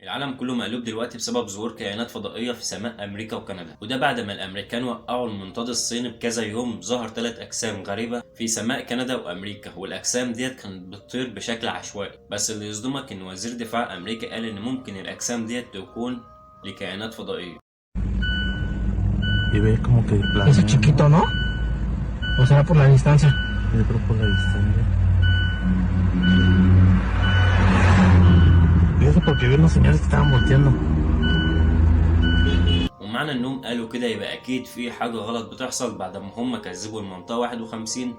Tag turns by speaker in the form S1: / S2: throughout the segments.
S1: العالم كله مقلوب دلوقتي بسبب ظهور كائنات فضائية في سماء أمريكا وكندا، وده بعد ما الأمريكان وقعوا المنطاد الصيني بكذا يوم. ظهر 3 أجسام غريبة في سماء كندا وأمريكا، والأجسام ديت كانت بتطير بشكل عشوائي. بس اللي يصدمك إن وزير دفاع أمريكا قال إن ممكن الأجسام ديت تكون لكائنات فضائية.
S2: Y ve como que
S3: Ese
S2: planea,
S3: chiquito, ¿no? ¿O será por la distancia?
S2: yo creo por la distancia. Y eso porque vi unos señores que estaban volteando.
S1: ومعنى إنهم قالوا كده يبقى أكيد في حاجة غلط بتحصل بعد ما هم كذبوا المنطقة 51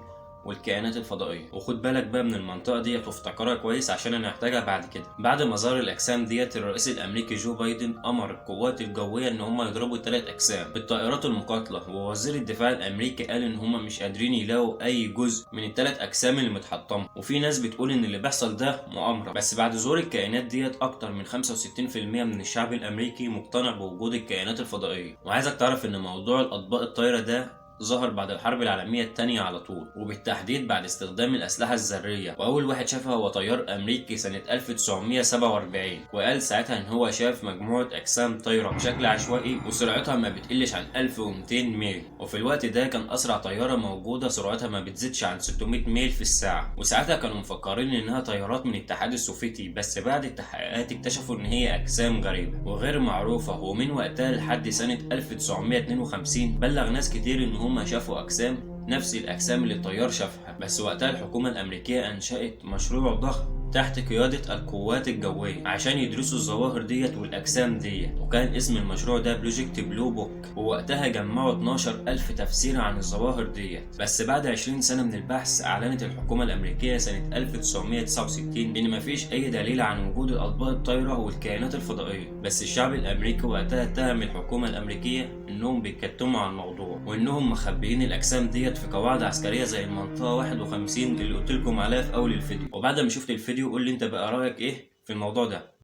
S1: والكائنات الفضائية. وخد بالك بقى من المنطقة ديت وافتكرها كويس عشان انا هحتاجها بعد كده. بعد ما ظهر الأجسام ديت، الرئيس الأمريكي جو بايدن أمر القوات الجوية إن هم يضربوا ال3 أجسام بالطائرات المقاتلة، ووزير الدفاع الأمريكي قال إن هم مش قادرين يلاقوا أي جزء من ال3 أجسام اللي متحطمة. وفي ناس بتقول إن اللي بيحصل ده مؤامرة. بس بعد ظهور الكائنات ديت، أكتر من 65% من الشعب الأمريكي مقتنع بوجود الكائنات الفضائية. وعايزك تعرف إن موضوع الأطباق الطايرة ده ظهر بعد الحرب العالمية التانية على طول، وبالتحديد بعد استخدام الأسلحة الذرية. وأول واحد شافها هو طيار أمريكي سنة 1947، وقال ساعتها إن هو شاف مجموعة أجسام طايرة بشكل عشوائي وسرعتها ما بتقلش عن 1200 ميل. وفي الوقت ده كان أسرع طيارة موجودة سرعتها ما بتزيدش عن 600 ميل في الساعة، وساعتها كانوا مفكرين إنها طيارات من الاتحاد السوفيتي. بس بعد التحقيقات اكتشفوا إن هي أجسام غريبة وغير معروفة. ومن وقتها لحد سنة 1952 بلغ ناس كتير إن هم شافوا أجسام نفس الأجسام اللي الطيار شافها. بس وقتها الحكومة الأمريكية أنشأت مشروع ضخم تحت قيادة القوات الجوية عشان يدرسوا الظواهر ديت والأجسام ديت، وكان اسم المشروع ده بروجكت بلو بوك. ووقتها جمعوا 12,000 تفسير عن الظواهر ديت. بس بعد 20 سنة من البحث، أعلنت الحكومة الأمريكية سنة 1969 إن مفيش أي دليل عن وجود الأطباق الطايرة والكائنات الفضائية. بس الشعب الأمريكي وقتها اتهم الحكومة الأمريكية إنهم بيتكتموا عن الموضوع، وإنهم مخبيين الأجسام ديت في قواعد عسكرية زي المنطقة 51 اللي قلتلكم عليها في أول الفيديو. وبعد ما شفت الفيديو قول لي أنت بقى رأيك إيه في الموضوع ده.